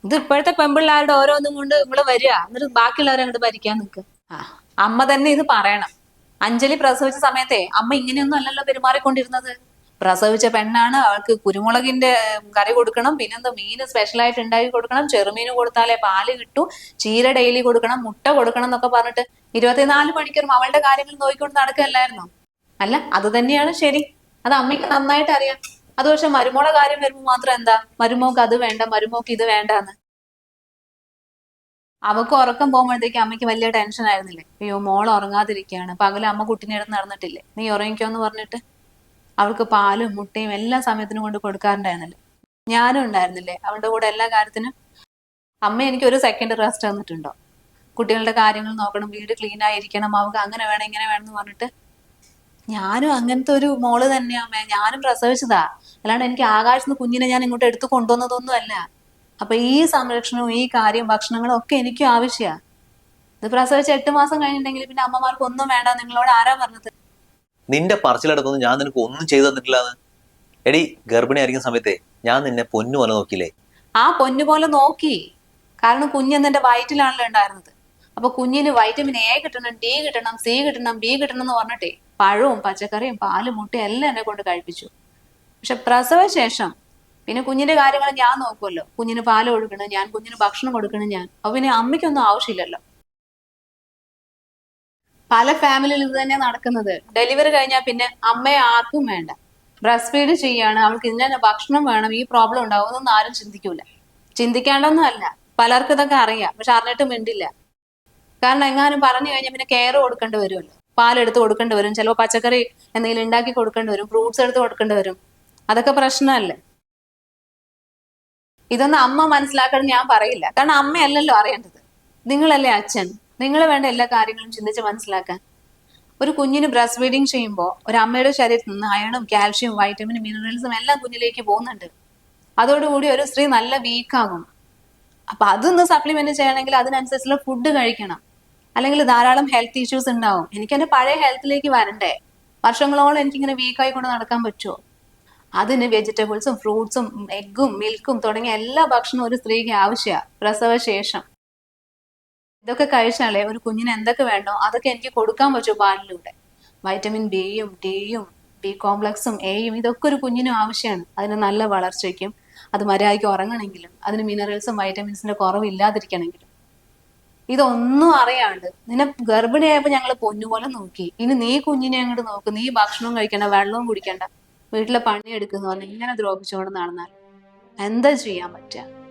ഇത് ഇപ്പോഴത്തെ പെമ്പിള്ളാരുടെ ഓരോന്നും കൊണ്ട് ഇവിടെ വരിക എന്നിട്ട് ബാക്കിയുള്ളവരെ അങ്ങോട്ട് ഭരിക്കാൻ നിൽക്കുക. ആ, അമ്മ തന്നെ ഇത് പറയണം. അഞ്ജലി പ്രസവിച്ച സമയത്തെ അമ്മ ഇങ്ങനെയൊന്നും അല്ലല്ലോ പെരുമാറിക്കൊണ്ടിരുന്നത്. പ്രസവിച്ച പെണ്ണാണ്, അവൾക്ക് കുരുമുളകിന്റെ കറി കൊടുക്കണം, പിന്നെന്താ മീന് സ്പെഷ്യലായിട്ട് ഉണ്ടാക്കി കൊടുക്കണം, ചെറുമീന് കൊടുത്താലേ പാല് കിട്ടൂ, ചീര ഡെയിലി കൊടുക്കണം, മുട്ട കൊടുക്കണം എന്നൊക്കെ പറഞ്ഞിട്ട് 24 മണിക്കൂറും അവളുടെ കാര്യങ്ങൾ നോക്കിക്കൊണ്ട് നടക്കുകയല്ലായിരുന്നോ? അല്ല, അത് തന്നെയാണ് ശരി. അത് അമ്മയ്ക്ക് നന്നായിട്ട് അറിയാം. അത് പക്ഷെ മരുമോളെ കാര്യം വരുമ്പോൾ മാത്രം എന്താ, മരുമോക്ക് അത് വേണ്ട, മരുമോക്ക് ഇത് വേണ്ടാന്ന്. അവക്ക് ഉറക്കം പോകുമ്പോഴത്തേക്ക് അമ്മയ്ക്ക് വലിയ ടെൻഷൻ ആയിരുന്നില്ലേ? അയ്യോ, മോൾ ഉറങ്ങാതിരിക്കുകയാണ്, പകല് അമ്മ കുട്ടീനെ എടുത്ത് നടന്നിട്ടില്ലേ, നീ ഉറങ്ങിക്കോന്ന് പറഞ്ഞിട്ട് അവൾക്ക് പാലും മുട്ടയും എല്ലാ സമയത്തിനും കൊണ്ട് കൊടുക്കാറുണ്ടായിരുന്നില്ലേ? ഞാനും ഉണ്ടായിരുന്നില്ലേ അവളുടെ കൂടെ എല്ലാ കാര്യത്തിനും? അമ്മ എനിക്ക് ഒരു സെക്കൻഡ് റെസ്റ്റ് തന്നിട്ടുണ്ടോ? കുട്ടികളുടെ കാര്യങ്ങൾ നോക്കണം, വീട് ക്ലീൻ ആയിരിക്കണം, അവൾക്ക് അങ്ങനെ വേണം ഇങ്ങനെ വേണം എന്ന് പറഞ്ഞിട്ട്. ഞാനും അങ്ങനത്തെ ഒരു മോള് തന്നെയാ അമ്മേ. ഞാനും പ്രസവിച്ചതാ, അല്ലാണ്ട് എനിക്ക് ആകാശത്ത് കുഞ്ഞിനെ ഞാൻ ഇങ്ങോട്ട് എടുത്തു കൊണ്ടുവന്നതൊന്നും അല്ല. അപ്പൊ ഈ സംരക്ഷണവും ഈ കാര്യം ഭക്ഷണങ്ങളും ഒക്കെ എനിക്കും ആവശ്യമാണ്. ഇത് പ്രസവിച്ച് 8 മാസം കഴിഞ്ഞിട്ടുണ്ടെങ്കിൽ പിന്നെ അമ്മമാർക്ക് ഒന്നും വേണ്ട, നിങ്ങളോട് ആരാ പറഞ്ഞത്? നിന്റെ പറച്ചിലെടുത്തൊന്നും ഞാൻ നിനക്ക് ഒന്നും ചെയ്തു തന്നിട്ടില്ലാന്ന്. എടി, ഗർഭിണി ആയിരിക്കുന്ന സമയത്തെ ഞാൻ നിന്നെ പൊന്നു പോലെ നോക്കിയില്ലേ? ആ പൊന്നു പോലെ നോക്കി. കാരണം കുഞ്ഞെന്ന് എന്റെ വയറ്റിലാണല്ലോ ഉണ്ടായിരുന്നത്. അപ്പൊ കുഞ്ഞിന് വൈറ്റമിൻ എ കിട്ടണം, ഡി കിട്ടണം, സി കിട്ടണം, ബി കിട്ടണം എന്ന് പറഞ്ഞിട്ടേ പഴവും പച്ചക്കറിയും പാലും മുട്ടയും എല്ലാം എന്നെ കൊണ്ട് കഴിപ്പിച്ചു. പക്ഷെ പ്രസവ ശേഷം പിന്നെ കുഞ്ഞിന്റെ കാര്യങ്ങൾ ഞാൻ നോക്കുമല്ലോ. കുഞ്ഞിന് പാല് കൊടുക്കണം ഞാൻ, കുഞ്ഞിന് ഭക്ഷണം കൊടുക്കണം ഞാൻ. അപ്പൊ പിന്നെ അമ്മയ്ക്കൊന്നും ആവശ്യമില്ലല്ലോ. പല ഫാമിലിയിൽ ഇത് തന്നെ നടക്കുന്നത്. ഡെലിവറി കഴിഞ്ഞാൽ പിന്നെ അമ്മയെ ആർക്കും വേണ്ട, ബ്രസ്റ്റ് ഫീഡ് ചെയ്യാണ്, അവൾക്ക് ഇതിന്റെ ഭക്ഷണം വേണം, ഈ പ്രോബ്ലം ഉണ്ടാവും എന്നൊന്നും ആരും ചിന്തിക്കൂല. ചിന്തിക്കാണ്ടൊന്നും അല്ല, പലർക്കും ഇതൊക്കെ അറിയാം, പക്ഷെ അറിഞ്ഞിട്ട് മിണ്ടില്ല. കാരണം എങ്ങാനും പറഞ്ഞു കഴിഞ്ഞാൽ പിന്നെ കെയർ കൊടുക്കേണ്ടി വരുമല്ലോ. പാലെടുത്ത് കൊടുക്കേണ്ടി വരും, ചിലപ്പോൾ പച്ചക്കറി എന്തെങ്കിലും ഉണ്ടാക്കി കൊടുക്കേണ്ടി വരും, ഫ്രൂട്ട്സ് എടുത്ത് കൊടുക്കേണ്ടി വരും. അതൊക്കെ പ്രശ്നമല്ലേ? ഇതൊന്നും അമ്മ മനസ്സിലാക്കണം ഞാൻ പറയില്ല. കാരണം അമ്മയല്ലല്ലോ അറിയേണ്ടത്, നിങ്ങളല്ലേ അച്ഛൻ. നിങ്ങൾ വേണ്ട എല്ലാ കാര്യങ്ങളും ചിന്തിച്ച് മനസ്സിലാക്കാൻ. ഒരു കുഞ്ഞിന് ബ്രസ്റ്റ് ഫീഡിങ് ചെയ്യുമ്പോൾ ഒരു അമ്മയുടെ ശരീരത്തിൽ നിന്ന് അയണും കാൽഷ്യം വൈറ്റമിനും മിനറൽസും എല്ലാം കുഞ്ഞിലേക്ക് പോകുന്നുണ്ട്. അതോടുകൂടി ഒരു സ്ത്രീ നല്ല വീക്കാകും. അപ്പൊ അതൊന്ന് സപ്ലിമെന്റ് ചെയ്യണമെങ്കിൽ അതിനനുസരിച്ചുള്ള ഫുഡ് കഴിക്കണം. അല്ലെങ്കിൽ ധാരാളം ഹെൽത്ത് ഇഷ്യൂസ് ഉണ്ടാവും. എനിക്ക് എന്റെ പഴയ ഹെൽത്തിലേക്ക് വരണ്ടേ? വർഷങ്ങളോളം എനിക്കിങ്ങനെ വീക്കായി കൊണ്ട് നടക്കാൻ പറ്റുമോ? അതിന് വെജിറ്റബിൾസും ഫ്രൂട്ട്സും എഗ്ഗും മിൽക്കും തുടങ്ങിയ എല്ലാ ഭക്ഷണവും ഒരു സ്ത്രീക്ക് ആവശ്യമാണ് പ്രസവശേഷം. ഇതൊക്കെ കഴിച്ചാലേ ഒരു കുഞ്ഞിന് എന്തൊക്കെ വേണ്ടോ അതൊക്കെ എനിക്ക് കൊടുക്കാൻ പറ്റുമോ പാലിലൂടെ. വൈറ്റമിൻ ബിയും ഡിയും ബി കോംപ്ലക്സും എയും ഇതൊക്കെ ഒരു കുഞ്ഞിനും ആവശ്യമാണ്. അതിന് നല്ല വളർച്ചയ്ക്കും അത് മര്യാദയ്ക്ക് ഉറങ്ങണമെങ്കിലും അതിന് മിനറൽസും വൈറ്റമിൻസിന്റെ കുറവില്ലാതിരിക്കണമെങ്കിലും. ഇതൊന്നും അറിയാണ്ട് നിന്നെ ഗർഭിണിയായപ്പോ ഞങ്ങൾ പൊന്നുപോലെ നോക്കി. ഇനി നീ കുഞ്ഞിനെ അങ്ങോട്ട് നോക്ക്, നീ ഭക്ഷണവും കഴിക്കണ്ട, വെള്ളവും കുടിക്കണ്ട, വീട്ടിലെ പണിയെടുക്കുന്ന പറഞ്ഞ് ഇങ്ങനെ ദ്രോഹിച്ചുകൊണ്ട് നടന്നാൽ എന്താ ചെയ്യാൻ പറ്റുക?